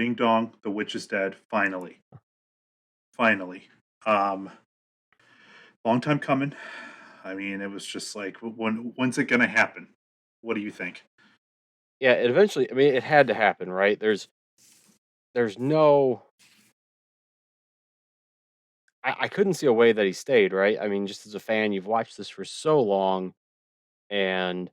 Ding dong, the witch is dead. Finally, finally. Um, Long time coming. I mean, it was just like, when's it gonna happen? What do you think? Yeah, it eventually I mean, it had to happen, right? There's no I couldn't see a way that he stayed, right? I mean, just as a fan, you've watched this for so long, and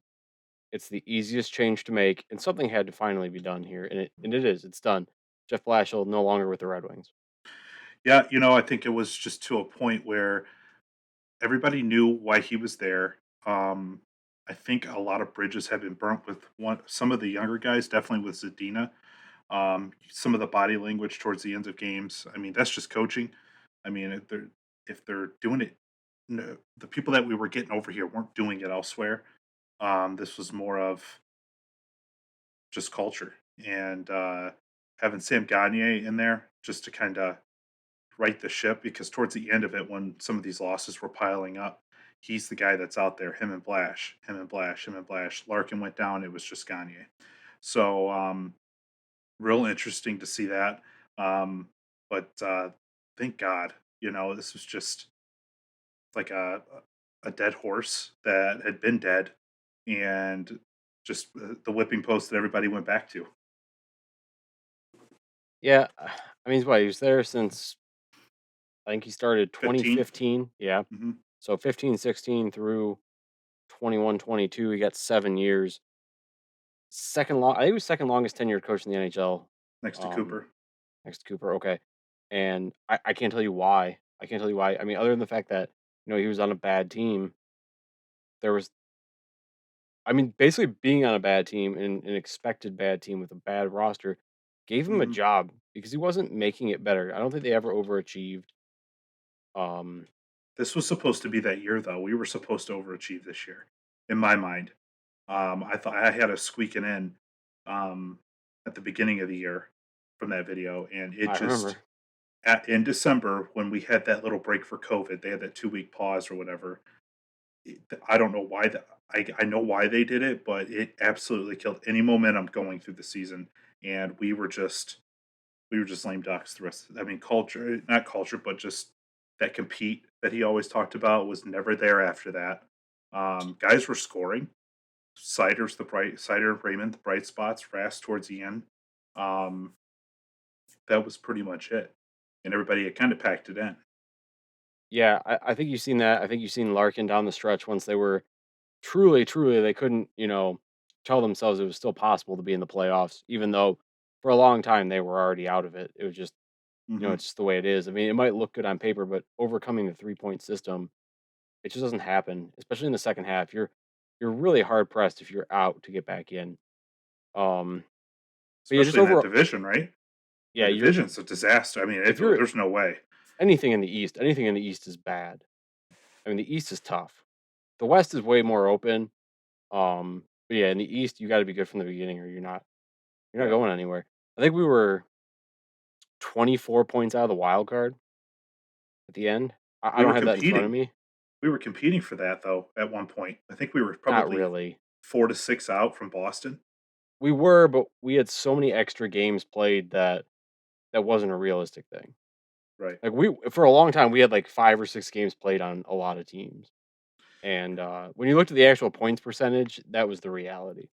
it's the easiest change to make, and something had to finally be done here, and it is. It's done. Jeff Blashill no longer with the Red Wings. Yeah, I think it was just to a point where everybody knew why he was there. Um, I think a lot of bridges have been burnt with some of the younger guys, definitely with Zadina. Some of the body language towards the ends of games. I mean, that's just coaching. I mean, if they're doing it, no, the people that we were getting over here weren't doing it elsewhere. This was more of just culture and having Sam Gagne in there just to kind of right the ship because towards the end of it, when some of these losses were piling up, he's the guy that's out there. Him and Blash, him and Blash, him and Blash. Larkin went down. It was just Gagne. So real interesting to see that. Um, but thank God, this was just like a dead horse that had been dead, and just the whipping post that everybody went back to. Yeah, I mean, he was there since I think he started 15. 2015. Yeah. Hmm. So 15, 16 through 21, 22. He got 7 years. Second long, I think he was second longest tenured coach in the NHL. Next to Um, Cooper. Next to Cooper. Okay. And I can't tell you why. I can't tell you why. I mean, other than the fact that, he was on a bad team, there was, I mean, basically being on a bad team and an expected bad team with a bad roster gave him a Hmm. job because he wasn't making it better. I don't think they ever overachieved. Um, This was supposed to be that year, though. We were supposed to overachieve this year, in my mind. I thought I had a squeaking in um, at the beginning of the year from that video, and it I just remember. in December when we had that little break for COVID, they had that 2 week pause or whatever. I don't know why that. I know why they did it, but it absolutely killed any momentum going through the season, and we were just lame ducks the rest. I mean, culture, not culture, but just that compete that he always talked about was never there after that. Guys were scoring. Cider, Raymond, the bright spots, fast towards the end. Um, that was pretty much it, and everybody had kind of packed it in. Yeah, I think you've seen that. I think you've seen Larkin down the stretch once they were truly, truly, they couldn't, tell themselves it was still possible to be in the playoffs, even though for a long time they were already out of it. It was just, Hmm. it's just the way it is. I mean, it might look good on paper, but overcoming the 3-point system, it just doesn't happen, especially in the second half. You're really hard pressed if you're out to get back in. Um, but yeah, just Especially in that overall, division, right? yeah, That you're division's a disaster. I mean, if you're there's no way. anything in the East is bad. I mean, the East is tough. The West is way more open. But yeah, in the East, you got to be good from the beginning, or you're not Yeah, going anywhere. I think we were 24 points out of the wild card at the end. I we were don't have that in front of competing. me. We were competing for that though. At one point, I think we were Not probably really. 4 to 6 out from Boston. We were, but we had so many extra games played that that wasn't a realistic thing. Right. Like we for a long time we had like 5 or 6 games played on a lot of teams. And when you looked at the actual points percentage, that was the reality.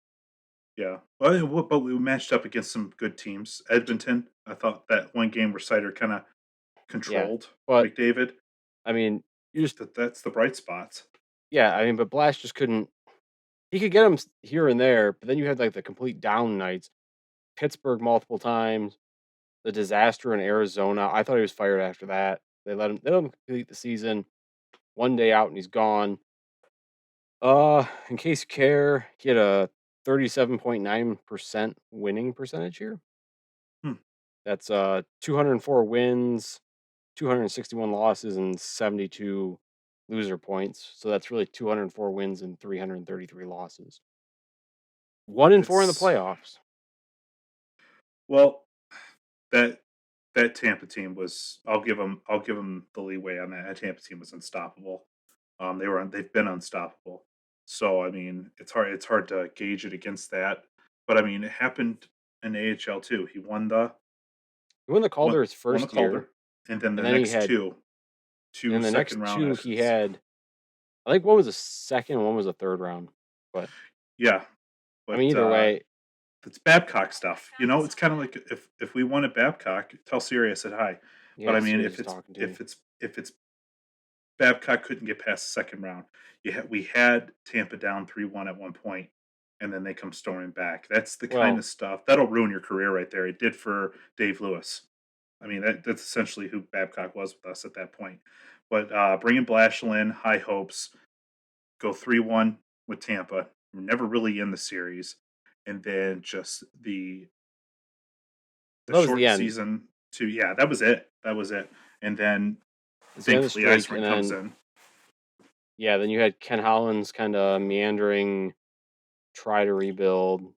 Yeah. Well, but we matched up against some good teams. Edmonton, I thought that one game where Cider kind of Yeah. controlled But McDavid. I mean, you just That's the bright spots. yeah, I mean, but Blast just couldn't he could get them here and there, but then you had like the complete down nights. Pittsburgh multiple times, the disaster in Arizona. I thought he was fired after that. They let him complete the season. One day out and he's gone. In case you care, he had a 37.9% winning percentage here. Hmm. That's 204 wins, 261 losses, and 72 loser points. So that's really 204 wins and 333 losses. 1-4 in the It's playoffs. well that that Tampa team was. I'll give them the leeway on that. That Tampa team was unstoppable. They've been unstoppable. So I mean, it's hard to gauge it against that. But I mean, it happened in AHL too. He won the He won the Won Calder his won the first year, Calder, and then and the then he next had 2, 2 in the next second round 2 he exits. had I think one was a second, one was a third round. But Yeah, I mean, but, either way, it's Babcock stuff, you know? It's kinda like if we won at Babcock, tell Siri I said hi. But, yeah, I mean, Sirius is talking to you. if it's Babcock couldn't get past the second round, we had Tampa down 3-1 at one point, and then they come storming back. That's the kinda Well, stuff that'll ruin your career right there. It did for Dave Lewis. I mean, that's essentially who Babcock was with us at that point. But, bringing Blashill in, high hopes, go 3-1 with Tampa. We're never really in the series, and then just the that was the shortened end. season to yeah, that was it. That was it. And then It's the end of the thankfully streak, and Iceman comes then in. yeah, then you had Ken Holland's kinda meandering try to rebuild,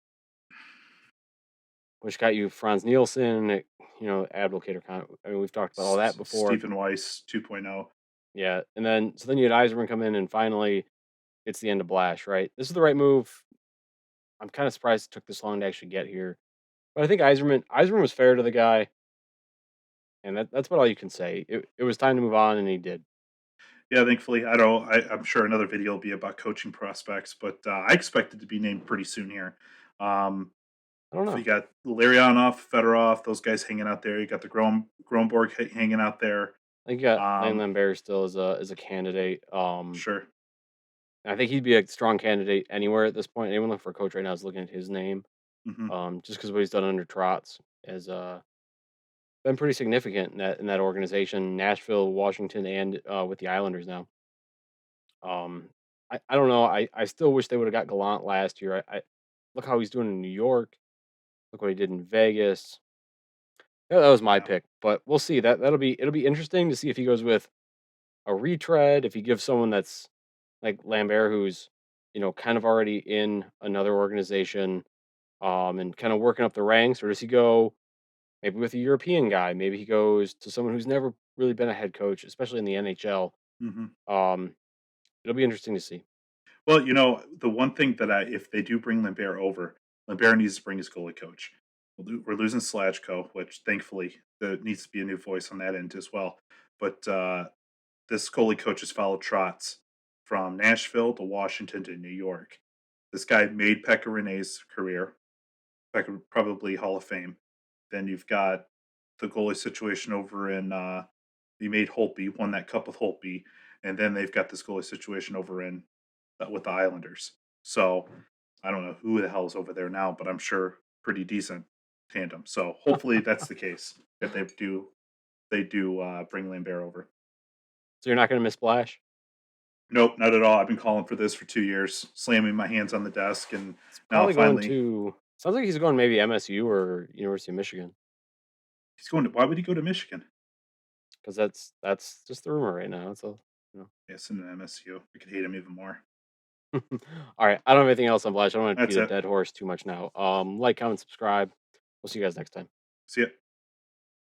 which got you Franz Nielsen, Advocator I mean, we've talked about all that before. Stephen Weiss 2.0. Yeah, and then so then you had Yzerman come in, and finally, it's the end of Blash, right? This is the right move. I'm kinda surprised it took this long to actually get here, but I think Yzerman was fair to the guy, and that's about all you can say. It was time to move on, and he did. Yeah, thankfully, I don't. I'm sure another video will be about coaching prospects, but I expect it to be named pretty soon here. Um, I don't so know. you got Larionov, Fedorov, those guys hanging out there. You got the Gronborg hanging out there. I think you got Lane Um, Lambert still as a candidate. sure. I think he'd be a strong candidate anywhere at this point. Anyone looking for a coach right now is looking at his name, Hmm. just because what he's done under Trotz has been pretty significant in that organization, Nashville, Washington, and with the Islanders now. Um, I don't know. I still wish they would have got Gallant last year. I look how he's doing in New York. Look what he did in Vegas. Yeah, that was my Yeah. pick, but we'll see. It'll be interesting to see if he goes with a retread, if he gives someone that's like Lambert, who's kind of already in another organization, and kind of working up the ranks, or does he go maybe with a European guy? Maybe he goes to someone who's never really been a head coach, especially in the NHL. Hmm. Um, it'll be interesting to see. Well, the one thing that if they do bring Lambert over, Lambert needs to bring his goalie coach. We're losing Slajko, which thankfully there needs to be a new voice on that end as well. But this goalie coach has followed Trotz from Nashville to Washington to New York. This guy made Pekka Rinne's career, Pekka probably Hall of Fame. Then you've got the goalie situation over in he made Holtby, won that cup with Holtby, and then they've got this goalie situation over in with the Islanders. So I don't know who the hell is over there now, but I'm sure pretty decent tandem. So hopefully that's the case if they do bring Lambert over. So you're not going to miss Splash. Nope, not at all. I've been calling for this for 2 years, slamming my hands on the desk, and It's now probably going finally to. Sounds like he's going maybe MSU or University of Michigan, he's going to. Why would he go to Michigan? because that's just the rumor right now. That's all. Yes, in MSU. I could hate him even more. All right. I don't have anything else on Flash. I don't want to That's beat a it. dead horse too much now. Like, comment, subscribe. We'll see you guys next time. See ya.